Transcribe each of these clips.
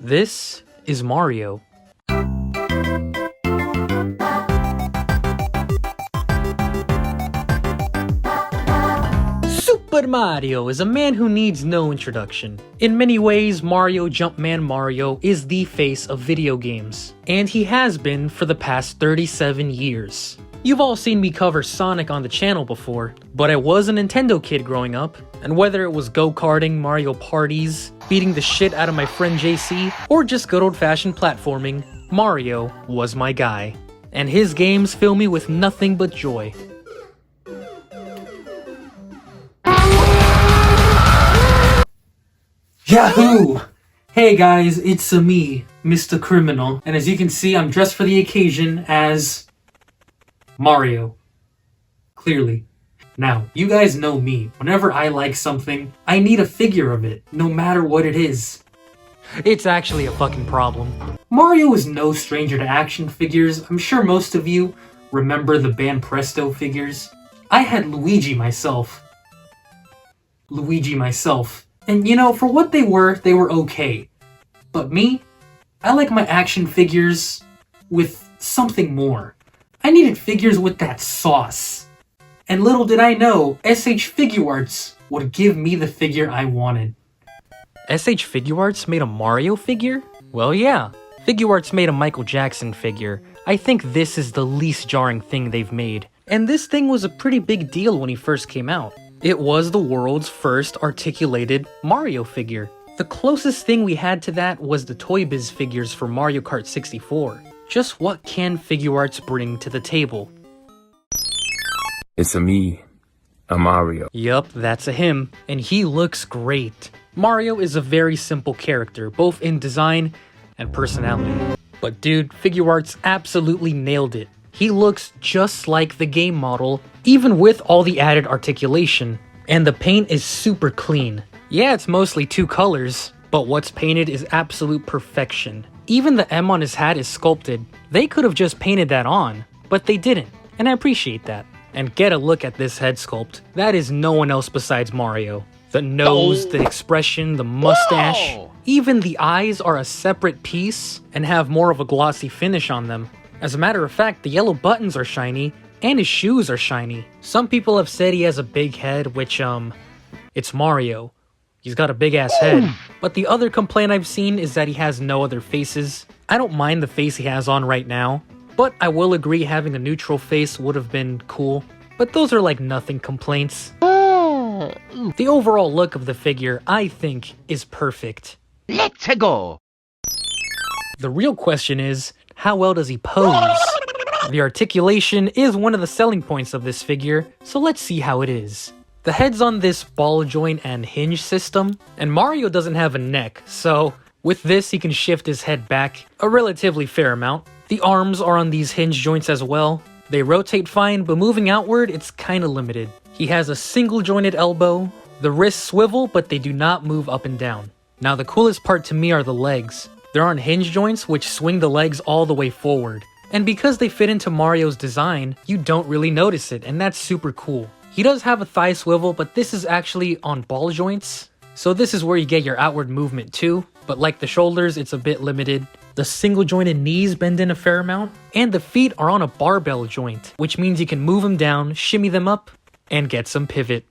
This is Mario. Super Mario is a man who needs no introduction. In many ways, Mario Jumpman Mario is the face of video games, and he has been for the past 37 years. You've all seen me cover Sonic on the channel before, but I was a Nintendo kid growing up, and whether it was go-karting, Mario parties, beating the shit out of my friend JC, or just good old-fashioned platforming, Mario was my guy. And his games fill me with nothing but joy. Yahoo! Hey guys, it's me, Mr. Criminal, and as you can see, I'm dressed for the occasion as Mario. Clearly. Now, you guys know me. Whenever I like something, I need a figure of it, no matter what it is. It's actually a fucking problem. Mario is no stranger to action figures. I'm sure most of you remember the band Presto figures. I had Luigi myself. And you know, for what they were okay. But me? I like my action figures with something more. I needed figures with that sauce. And little did I know, SH Figuarts would give me the figure I wanted. SH Figuarts made a Mario figure? Well, yeah. Figuarts made a Michael Jackson figure. I think this is the least jarring thing they've made. And this thing was a pretty big deal when he first came out. It was the world's first articulated Mario figure. The closest thing we had to that was the Toy Biz figures for Mario Kart 64. Just what can Figuarts bring to the table? It's a Mario. Yup, that's a him, and he looks great. Mario is a very simple character, both in design and personality. But dude, Figuarts absolutely nailed it. He looks just like the game model, even with all the added articulation. And the paint is super clean. Yeah, it's mostly two colors, but what's painted is absolute perfection. Even the M on his hat is sculpted. They could have just painted that on, but they didn't, and I appreciate that. And get a look at this head sculpt. That is no one else besides Mario. The nose, the expression, the mustache, even the eyes are a separate piece and have more of a glossy finish on them. As a matter of fact, the yellow buttons are shiny, and his shoes are shiny. Some people have said he has a big head, which, it's Mario. He's got a big-ass head. But the other complaint I've seen is that he has no other faces. I don't mind the face he has on right now, but I will agree having a neutral face would have been cool. But those are like nothing complaints. The overall look of the figure, I think, is perfect. Let's go! The real question is, how well does he pose? The articulation is one of the selling points of this figure, so let's see how it is. The head's on this ball joint and hinge system, and Mario doesn't have a neck, so with this he can shift his head back a relatively fair amount. The arms are on these hinge joints as well. They rotate fine, but moving outward, it's kinda limited. He has a single jointed elbow. The wrists swivel, but they do not move up and down. Now the coolest part to me are the legs. They're on hinge joints which swing the legs all the way forward. And because they fit into Mario's design, you don't really notice it, and that's super cool. He does have a thigh swivel, but this is actually on ball joints. So this is where you get your outward movement too, but like the shoulders, it's a bit limited. The single jointed knees bend in a fair amount, and the feet are on a barbell joint, which means you can move them down, shimmy them up, and get some pivot.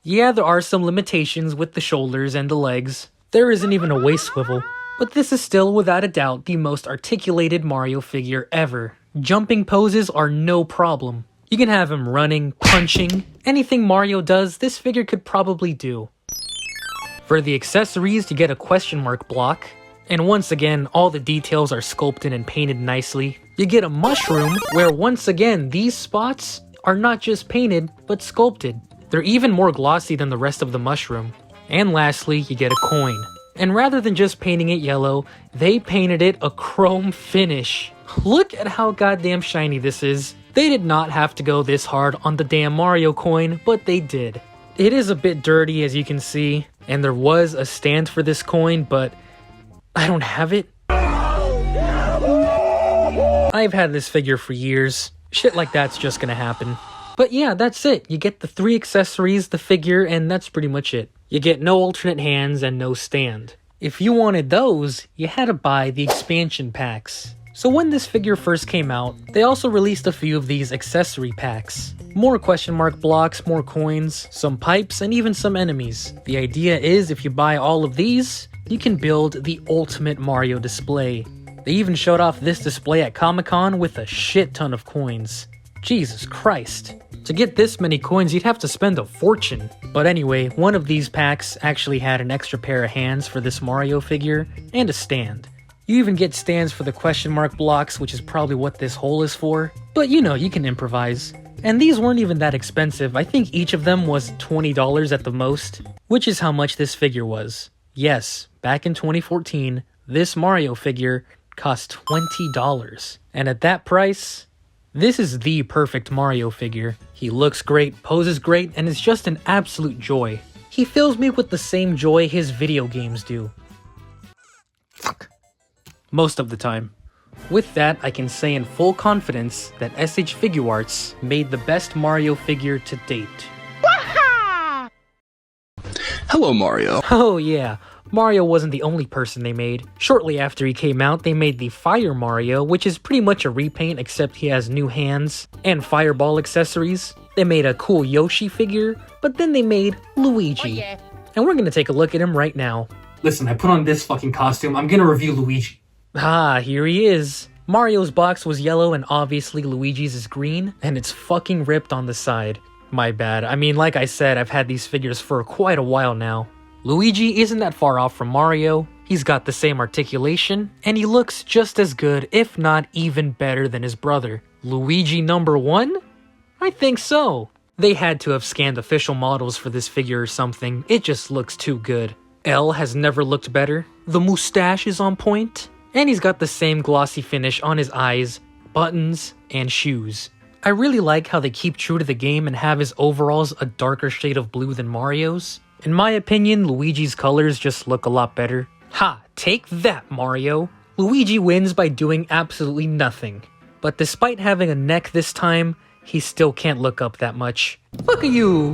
Yeah, there are some limitations with the shoulders and the legs. There isn't even a waist swivel, but this is still without a doubt the most articulated Mario figure ever. Jumping poses are no problem. You can have him running, punching, anything Mario does, this figure could probably do. For the accessories, you get a question mark block, and once again, all the details are sculpted and painted nicely. You get a mushroom, where once again, these spots are not just painted, but sculpted. They're even more glossy than the rest of the mushroom. And lastly, you get a coin. And rather than just painting it yellow, they painted it a chrome finish. Look at how goddamn shiny this is. They did not have to go this hard on the damn Mario coin, but they did. It is a bit dirty, as you can see, and there was a stand for this coin, but I don't have it. I've had this figure for years, Shit like that's just gonna happen. But yeah, that's it. You get the 3 accessories, the figure, and that's pretty much it. You get no alternate hands and no stand. If you wanted those, you had to buy the expansion packs. So when this figure first came out, they also released a few of these accessory packs. More question mark blocks, more coins, some pipes, and even some enemies. The idea is if you buy all of these, you can build the ultimate Mario display. They even showed off this display at Comic-Con with a shit ton of coins. Jesus Christ. To get this many coins, you'd have to spend a fortune. But anyway, one of these packs actually had an extra pair of hands for this Mario figure, and a stand. You even get stands for the question mark blocks, which is probably what this hole is for. But you know, you can improvise. And these weren't even that expensive. I think each of them was $20 at the most, which is how much this figure was. Yes, back in 2014, this Mario figure cost $20. And at that price, this is the perfect Mario figure. He looks great, poses great, and is just an absolute joy. He fills me with the same joy his video games do. Fuck. Most of the time. With that, I can say in full confidence that SH Figuarts made the best Mario figure to date. Hello, Mario. Oh yeah, Mario wasn't the only person they made. Shortly after he came out, they made the Fire Mario, which is pretty much a repaint except he has new hands and fireball accessories. They made a cool Yoshi figure, but then they made Luigi. Oh, yeah. And we're gonna take a look at him right now. Listen, I put on this fucking costume, I'm gonna review Luigi. Ah, here he is. Mario's box was yellow and obviously Luigi's is green, and it's fucking ripped on the side. My bad. I mean, like I said, I've had these figures for quite a while now. Luigi isn't that far off from Mario. He's got the same articulation, and he looks just as good, if not even better than his brother. Luigi number 1? I think so. They had to have scanned official models for this figure or something. It just looks too good. L has never looked better. The mustache is on point. And he's got the same glossy finish on his eyes, buttons, and shoes. I really like how they keep true to the game and have his overalls a darker shade of blue than Mario's. In my opinion, Luigi's colors just look a lot better. Ha! Take that, Mario! Luigi wins by doing absolutely nothing. But despite having a neck this time, he still can't look up that much. Look at you!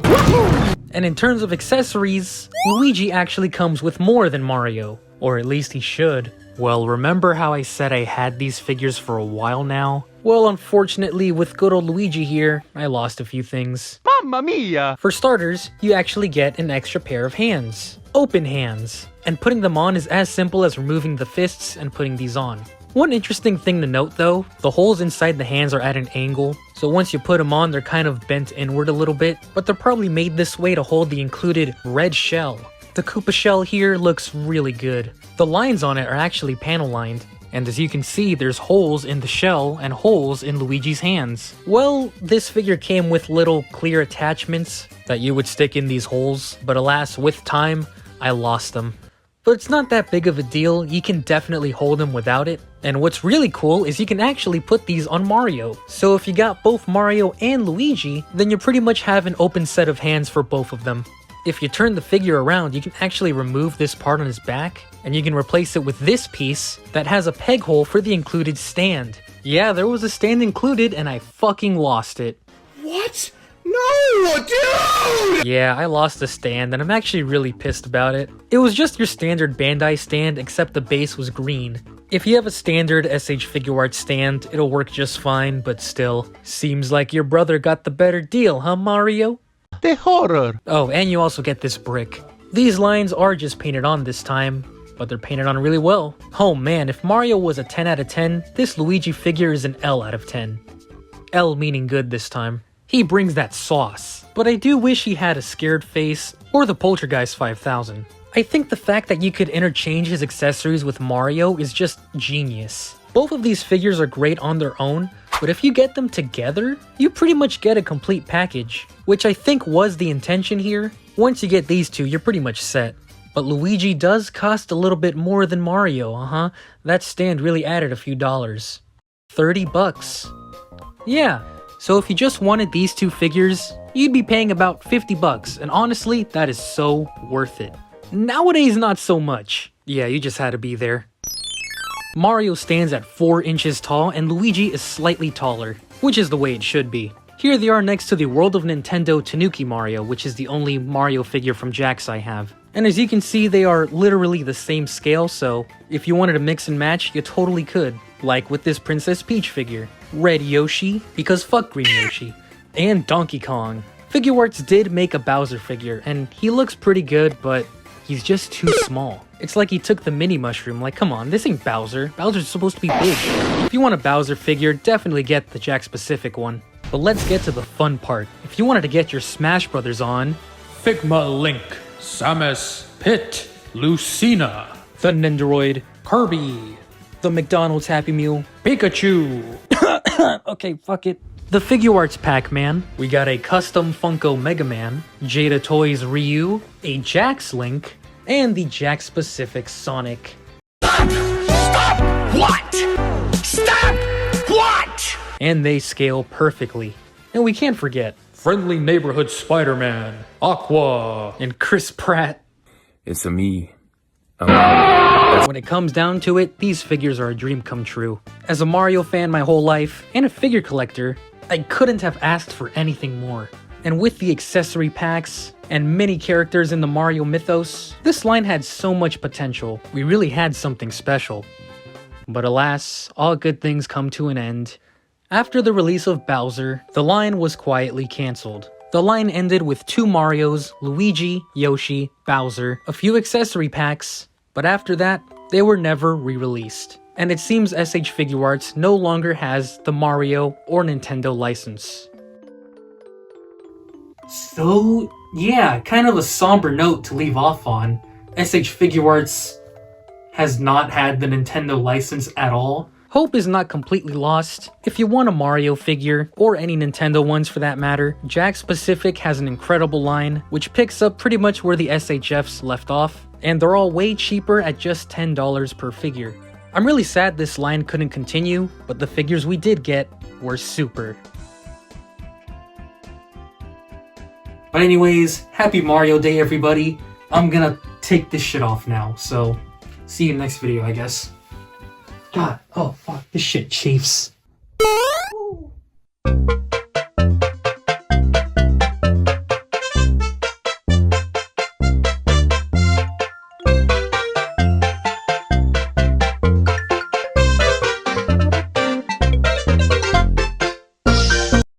And in terms of accessories, Luigi actually comes with more than Mario. Or at least he should. Well, remember how I said I had these figures for a while now? Well, unfortunately, with good old Luigi here, I lost a few things. Mamma mia! For starters, you actually get an extra pair of hands. Open hands. And putting them on is as simple as removing the fists and putting these on. One interesting thing to note though, the holes inside the hands are at an angle, so once you put them on, they're kind of bent inward a little bit, but they're probably made this way to hold the included red shell. The Koopa shell here looks really good. The lines on it are actually panel lined, and as you can see, there's holes in the shell and holes in Luigi's hands. Well, this figure came with little clear attachments that you would stick in these holes, but alas, with time, I lost them. But it's not that big of a deal, you can definitely hold them without it. And what's really cool is you can actually put these on Mario. So if you got both Mario and Luigi, then you pretty much have an open set of hands for both of them. If you turn the figure around, you can actually remove this part on his back, and you can replace it with this piece that has a peg hole for the included stand. Yeah, there was a stand included, and I fucking lost it. What? No, dude! Yeah, I lost the stand, and I'm actually really pissed about it. It was just your standard Bandai stand, except the base was green. If you have a standard SH Figuarts stand, it'll work just fine, but still. Seems like your brother got the better deal, huh, Mario? The horror! Oh, and you also get this brick. These lines are just painted on this time, but they're painted on really well. Oh man, if Mario was a 10 out of 10, this Luigi figure is an L out of 10. L meaning good this time. He brings that sauce. But I do wish he had a scared face, or the Poltergeist 5000. I think the fact that you could interchange his accessories with Mario is just genius. Both of these figures are great on their own, but if you get them together, you pretty much get a complete package, which I think was the intention here. Once you get these two, you're pretty much set. But Luigi does cost a little bit more than Mario, That stand really added a few dollars. $30. Yeah, so if you just wanted these two figures, you'd be paying about $50, and honestly, that is so worth it. Nowadays, not so much. Yeah, you just had to be there. Mario stands at 4 inches tall and Luigi is slightly taller. which is the way it should be. Here they are next to the World of Nintendo Tanuki Mario, which is the only Mario figure from Jax I have. And as you can see, they are literally the same scale, so if you wanted to mix and match, you totally could. Like with this Princess Peach figure. Red Yoshi, because fuck Green Yoshi. And Donkey Kong. Figuarts did make a Bowser figure, and he looks pretty good, but he's just too small. It's like he took the mini mushroom, like come on, this ain't Bowser. Bowser's supposed to be big. If you want a Bowser figure, definitely get the Jack specific one. But let's get to the fun part. If you wanted to get your Smash Brothers on, Figma Link, Samus, Pit, Lucina, the Nendoroid, Kirby, the McDonald's Happy Meal, Pikachu, okay, fuck it. The Figuarts Pac-Man, we got a custom Funko Mega Man, Jada Toys Ryu, a Jax Link, and the Jax specific Sonic. Stop! What? Stop! What? And they scale perfectly. And we can't forget Friendly Neighborhood Spider-Man, Aqua, and Chris Pratt. It's a me, a Mario. When it comes down to it, these figures are a dream come true. As a Mario fan my whole life, and a figure collector, I couldn't have asked for anything more. And with the accessory packs, and many characters in the Mario mythos, this line had so much potential. We really had something special. But alas, all good things come to an end. After the release of Bowser, the line was quietly cancelled. The line ended with 2 Marios, Luigi, Yoshi, Bowser, a few accessory packs, but after that, they were never re-released. And it seems SH Figuarts no longer has the Mario or Nintendo license. So, yeah, kind of a somber note to leave off on. SH Figuarts has not had the Nintendo license at all. Hope is not completely lost. If you want a Mario figure, or any Nintendo ones for that matter, Jax Pacific has an incredible line, which picks up pretty much where the SHFs left off, and they're all way cheaper at just $10 per figure. I'm really sad this line couldn't continue, but the figures we did get were super. But anyways, happy Mario Day everybody. I'm gonna take this shit off now, so see you next video I guess. God, oh fuck, this shit chafes.